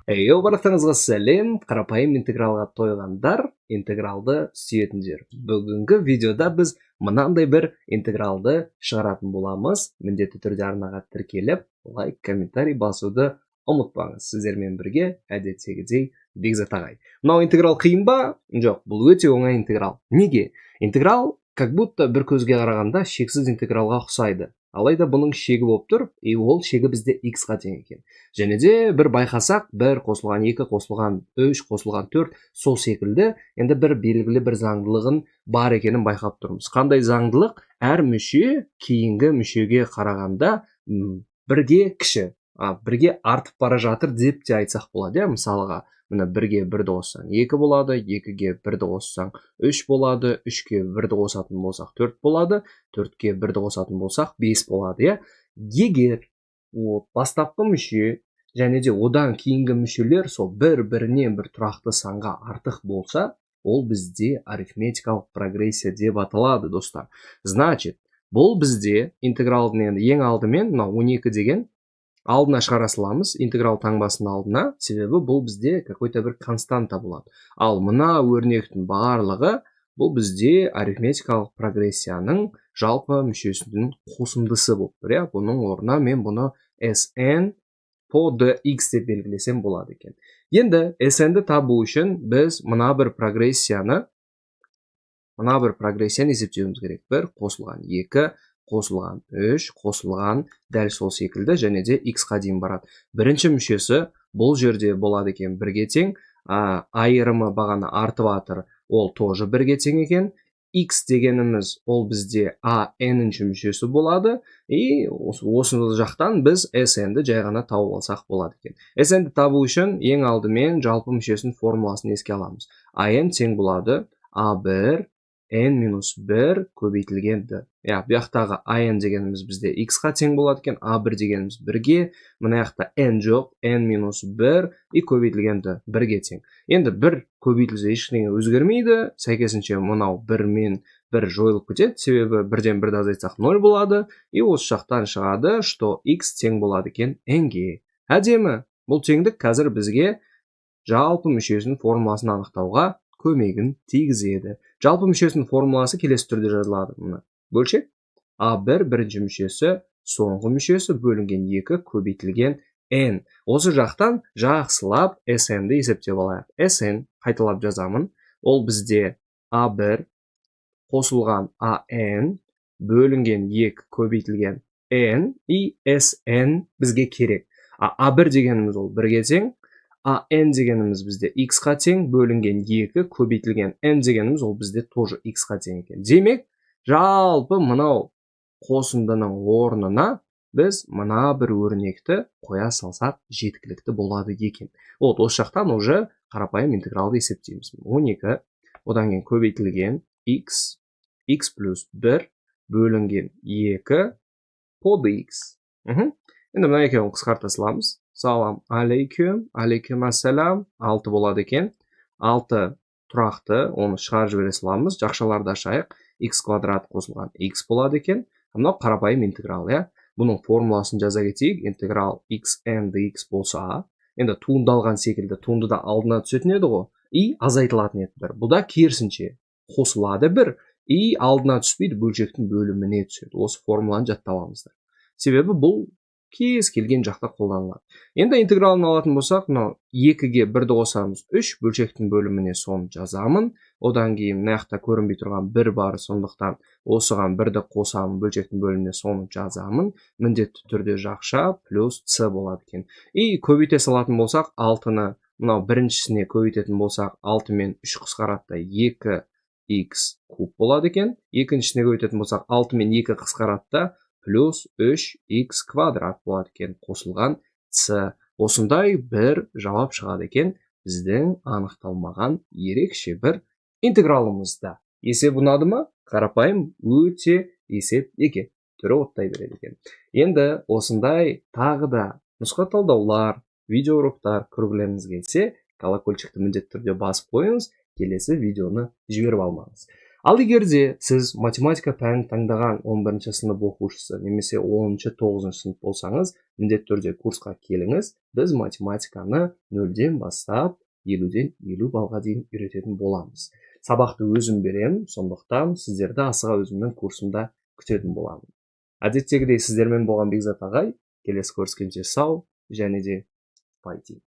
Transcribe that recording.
Баршаңызға сәлем, қарапайым интегралға тойғандар, интегралды сүйетіндер. Бүгінгі видеода біз мынандай бір интегралды шығаратын боламыз. Міндетті түрде арнаға тіркеліп, лайк, комментарий басуды ұмытпаңыз. Сіздермен бірге әдеттегідей Бекзат ағай. Мынау интеграл қиын ба? Жоқ, бұл өте оңай интеграл. Неге? Интеграл как будто бір көзге қарағанда шексіз интегралға ұқсайды. Алайда бұның шегі болып тұр, ол шегі бізде x-ға тең екен. Және де бір байқасақ, 1 қосылған 2 қосылған 3 қосылған 4 сол секілді, енді бір белгілі бір заңдылығын бар екенін байқап тұрмыз. Қандай заңдылық? Әр мүше кейінгі мүшеге қарағанда бірге кіші, бірге артып бара жатыр деп те айтсақ болады. Мысалға, мына 1-ге 1-ді қоссаң 2 болады, 2-ге 1-ді қоссаң 3 болады, 3-ге 1-ді қосатын болсақ 4 болады, 4-ге 1-ді қосатын болсақ 5 болады. Егер бастапқы мүше және де одан кейінгі мүшелер сол бір-бірінен бір тұрақты санға артық болса, ол бізде арифметикалық прогрессия деп аталады, достар. Значит, бұл бізде интегралдың енді ең алдымен 12 деген алдына шығара саламыз, интеграл таңбасының алдына, себебі бұл бізде какой-то бір константа болады. Ал мына өрнектің барлығы бұл бізде арифметикалық прогрессияның жалпы мүшесінің қосындысы болып тұр. Бұның орнына мен бұны Sn по dx деп белгілесем болады екен. Енді Sn-ді табу үшін біз мына бір прогрессияны есептеуіміз керек. 1 қосылған 2 қосылған 3 қосылған дәл сол секілді, және де x-қа дейін барады. Бірінші мүшесі бұл жерде болады екен 1-ге тең, айырымы бағана артып атыр, ол тоже 1-ге тең екен. X дегеніміз ол бізде n-ші мүшесі болады, осы жақтан біз Sn-ді жай ғана тауып алсақ болады екен. Sn-ді табу үшін ең алдымен жалпы мүшесінің формуласын еске аламыз. n тең болады a1 n-1 көбейтілген d. Бұяқтағы n дегеніміз бізде x-қа тең болады екен, a1 дегеніміз 1-ге, мына жақта n жоқ, n-1 көбейтілген d 1-ге тең. Енді 1 көбейтілсе ешкімге өзгермейді, сәйкесінше мынау 1 мен 1 жойылып кетеді, себебі 1-ден 1-ді азайтсақ 0 болады, осы жақтан шығады, что x тең болады екен n-ге. Әдемі, бұл теңдік қазір бізге жалпы мүшесінің формуласын анықтауға көмегін тигізеді. Жалпы мүшесінің формуласы келесі түрде жазылады. Бөлшек a1 бірінші мүшесі, соңғы мүшесі бөлінген 2 көбейтілген n. Осы жақтан жақсылап Sn-ді есептеп алайық. Sn қайталап жазамын. Ол бізде a1 қосылған an бөлінген 2 көбейтілген n и Sn бізге керек. a1 дегеніміз ол 1-ге тең, n дегеніміз бізде x-қа тең, бөлінген 2 көбейтілген n дегеніміз ол бізде тоже x-қа тең екен. Демек, жалпы мынау қосындының орнына біз мына бір өрнекті қоя салсақ жеткілікті болады екен. Осы жақтан уже қарапайым интегралды есептейміз. 12, одан кейін көбейтілген x плюс 1 бөлінген 2 по dx. Енді мына екеуін қысқарта саламыз. Салам алейкум ассалам, 6 болады екен. 6 тұрақты, оны шығарып жібере саламыз. Жақшаларды ашайық. X квадрат қосылған x болады екен. Мынау қарапайым интеграл, Бұның формуласын жаза кетейік. Интеграл xn dx болса, енді туындалған секілді туындыда алдына түсетін еді ғой, и азайтылатын еді 1. Бұда керісінше қосылады 1 и алдына түспейді, бөлшектің бөліміне түседі. Осы формуланы жаттап алыңыздар. Себебі бұл кез келген жақта қолданылады. Енді интегралын алатын болсақ, 2-ге 1-ді қосамыз 3, бөлшектің бөліміне соны жазамын. Одан кейін мына жақта көрінбей тұрған 1 бар, сондықтан осыған 1-ді қосамын, бөлшектің бөліміне соны жазамын. Міндетті түрде жақша плюс c болады екен. И көбейте салатын болсақ, 6-ны мынау біріншісіне көбейтетін болсақ, 6 мен 3 қысқаратта 2x куб болады екен. Екіншісіне көбейтетін болсақ, 6 мен 2 қысқаратта плюс 3x квадрат болады екен, қосылған c. Осындай бір жауап шығады екен біздің анықталмаған ерекше бір интегралымызда. Есеп ұнады ма? Қарапайым өте есеп екен. Түрі оттай береді екен. Енді осындай тағы да нұсқа талдаулар, видеоуроктар көргілеріңіз келсе, колокольчикті міндетті түрде басып қойыңыз, келесі видеоны жіберіп алмаңыз. Ал егерде сіз математика пәнін таңдаған 11 сынып оқушысы немесе 10-9 сынып болсаңыз, міндетті түрде курсқа келіңіз. Біз математиканы 0-ден бастап 50-ден 50 балға дейін үйрететін боламыз. Сабақты өзім беремін, сондықтан сіздерді асыға өзімнің курсымда күтетін боламын. Әдеттегідей сіздермен болған Бекзат ағай, келесі көріскенше сау және де пай тиін.